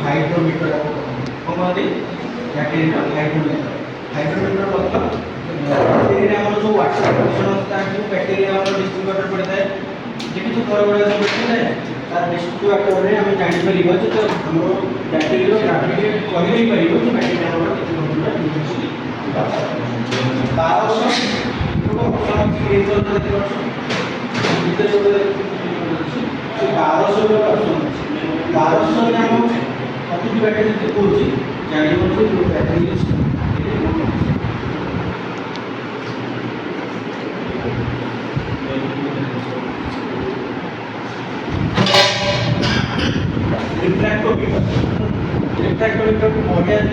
hydrometer कौन battery hydrometer hydrometer मतलब battery आम जो वाटर कंडीशन होता बैटेरी आम डिस्ट्रीब्यूटर पड़ता है देखिए जो घर गुड़ा जो बैठे हैं तार डिस्ट्रीब्यूटर में आम जापर जो आम बैटेरी ग्राफिक कही पार जो बैटेरी आम कति बैटेरी देखा जानवर बैटेरी रिफ्रैक्टोमीटर को बढ़िया जिन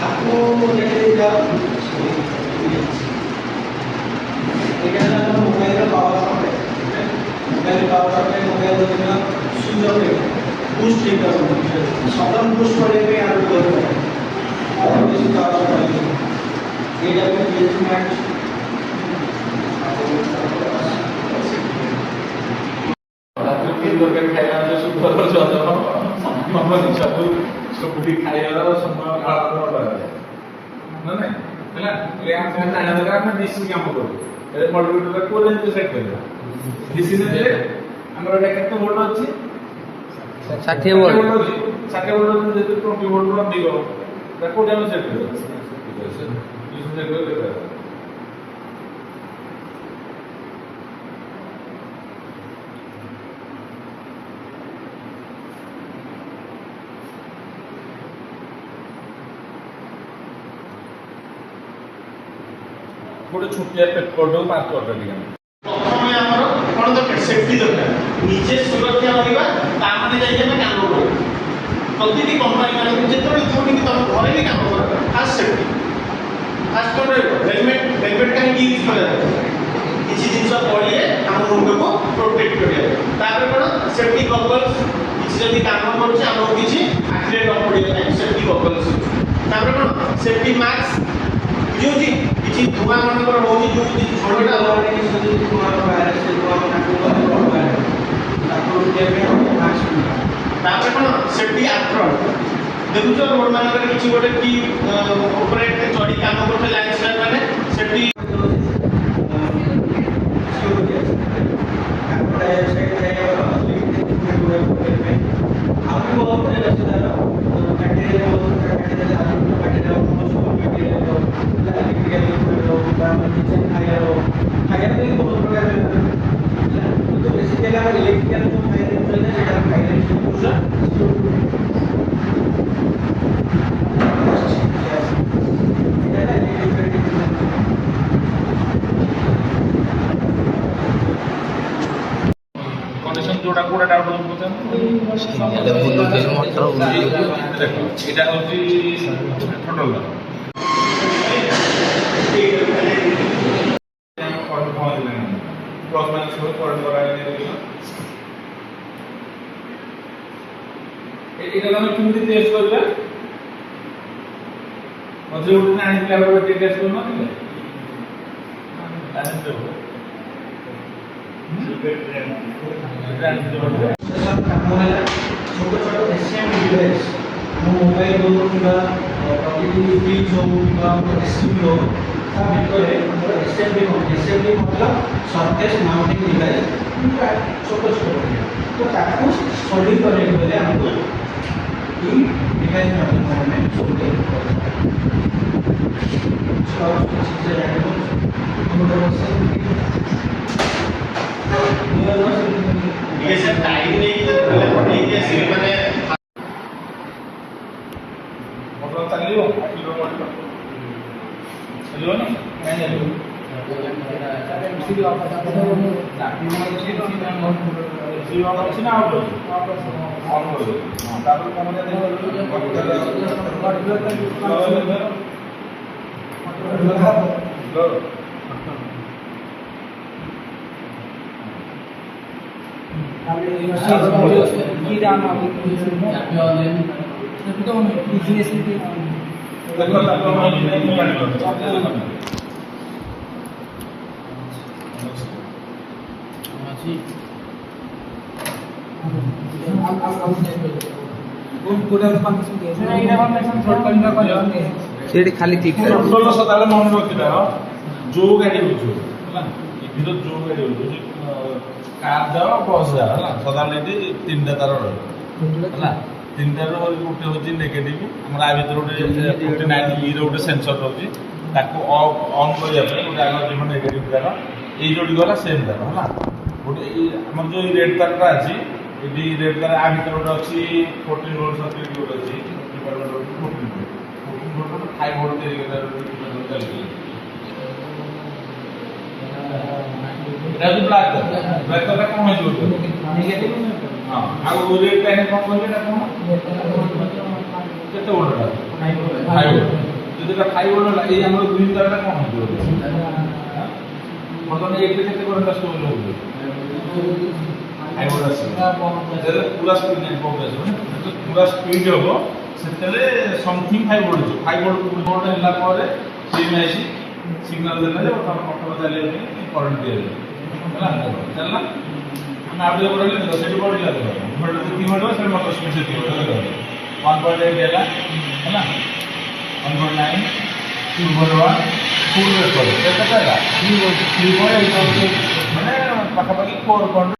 आपको mobile power supply mobile switch off boost sudden boost करने पावर सप्लाई तरकारी खाइला सब ସବୁଠି ଖାଇବାର ସମୟ କାଳ ନା ନାଇଁ ହେଲା ଏ ଆମେ ଜାଣିବା ଦରକାର ଆମେ ଡିସି କାମ କରୁ ଏ ମଲ୍ଟିମିଟର କୋ ରେଞ୍ଜ ସେଟ୍ କରିବା ଡିସି ନେଲେ ଆମର ଏଟା କେତେ ଭୋଲ୍ଟ ଅଛି 60 ଭୋଲ୍ଟ ଅଛି 60 ଭୋଲ୍ଟ ଯେତେ 20 ଭୋଲ୍ଟ ଅଧିକ ଏଟା କୋଉଠି ଆମେ ସେଟ୍ କରିବା ଡିସି ସେଟ୍ କରିବା गोटे छोटिया पेपर 5 ऑर्डर लिया प्रथम हमर कोन दरकार सेफ्टी दरकार निजे सुरक्षा होइबा ता माने जाई हम काम करू प्रतिटी कंपनी माने जेतबे जोनी कि तुम घरे भी काम करो खास सेफ्टी खास कर हेलमेट का यूज करा किछि जिंस पड़िए हम मुंड को प्रोटेक्ट करिया तापर कोन सेफ्टी गॉगल्स किछि जदी काम करू हम किछि एक्सीडेंट न पड़िया सेफ्टी गॉगल्स तापर कोन सेफ्टी मास्क जो जी किछि धुआं मन कर होजी जो छोड़टा लगे कि धुआं बाहर से धुआं मन को बाहर ताको के में मास्क तापर कोन सेफ्टी एप्रोन देखु जो रोड मान कर किछि गोटे की ऑपरेट चढ़ी काम करते लाइसेंस माने सेफ्टी आपको अपने रसीदार बैटरी खाया तो बहुत प्रकार तो बेसिकली हम इलेक्ट्रिकल जो खाया है सेटा खाया पूरा कंडीशन जोड़ा कोडा डाउट होता है এটা বলতে মোটর देखो এটা হচ্ছে টোটাল प्लस माइनस हो करंट कराया এটা আমি কিভাবে টেস্ট করবে মধ্যে উঠে আনি দিলে আবার টেস্ট করব না দিলে জানেন তো ছোট ছোট এসএম ডিভাইস মোবাইল হো কিংবা প্রতিটি ফ্রিজ হো কিংবা এসএমবি হো তা ভিতরে আমরা এসএমবি मतलब सरफेस माउंटिंग डिवाइस छोट छोट तो ताकू सोल्डिंग करने के लिए हमको ये डिवाइस माध्यम में सोल्डिंग ये सब टाइम नहीं जैसे माने मतलब चलियो किलो चलियो ना नहीं चलियो इसी भी आप बता दो इसी वाला अच्छी ना आउट ऑन कर दो हां तापर कौन दे दो की दाम आप तो बिजनेस की देखो ସେଇଠି ଖାଲି କ୍ଲିକ୍ କର କଣ୍ଟ୍ରୋଲ ସଦାବେଳେ ମନେ ରଖିଥାଅ ଯୋଉ ଗାଡି ହଉଛୁ ହେଲା ଇଭିର ଯୋଉ ଗାଡି ହଉଛୁ କାର ଯାଅ ବସ୍ ଯାଅ ହେଲା ସଦାବେଳେ ଏଠି ତିନିଟା ତାର ରହିବ ହେଲା ତିନିଟାର ଗୋଟେ ହେଉଛି ନେଗେଟିଭ ଆମର ଆ ଭିତରେ ଗୋଟେ 49E ର ଗୋଟେ ସେନ୍ସର ରହୁଛି ତାକୁ ଅନ୍ କରିବା ପାଇଁ ଗୋଟେ ଆଗ ଯିବ ନେଗେଟିଭ ତାର ଏଇ ଯୋଉଠି ଗଲା ସେମ୍ ତାର ହେଲା ଗୋଟେ ଆମର ଯୋଉ ରେଡ୍ ତାରଟା ଅଛି ଏଠି ରେଡ୍ ତାର ଆ ଭିତରେ ଗୋଟେ ଅଛି 14 ଭୋଲ୍ଟ ସର୍କିଟ ଗୋଟେ ଅଛି 14 ଭୋଲ୍ଟ 5 ଭୋଲ୍ଟ ଚାଲିଛି এটা হচ্ছে ব্ল্যাক তারটা কম হয়ে যাবে নেগেটিভ হ্যাঁ আর ওই রেড লাইনে কম করবে এটা কোন কত ভোল্ট 5 ভোল্ট যদি এটা 5 ভোল্ট এই আমরা গ্রিন তারটা কম হয়ে যাবে হ্যাঁ মতন এইটা থেকে করতে স্টোর হবে 5 ভোল্ট আছে এটা পুরো স্পিড নেই কম আছে তো পুরো স্পিড হবে সেটালে समथिंग 5 ভোল্ট 5 ভোল্ট ହେଲା ପରେ ସିମ୍ ଆଇସି सिग्नल देना जब हम ऑटो चले जाएंगे करंट दिया जाएगा चलना हम आप जो बोले तो सेट बोर्ड लगा दो मोटर से 3 मोटर से मोटर स्पीड से 3 मोटर 1.8 देला है ना 1.9 2.1 फुल रेट कर कैसा चला 3.8 माने पाखा पाखी 4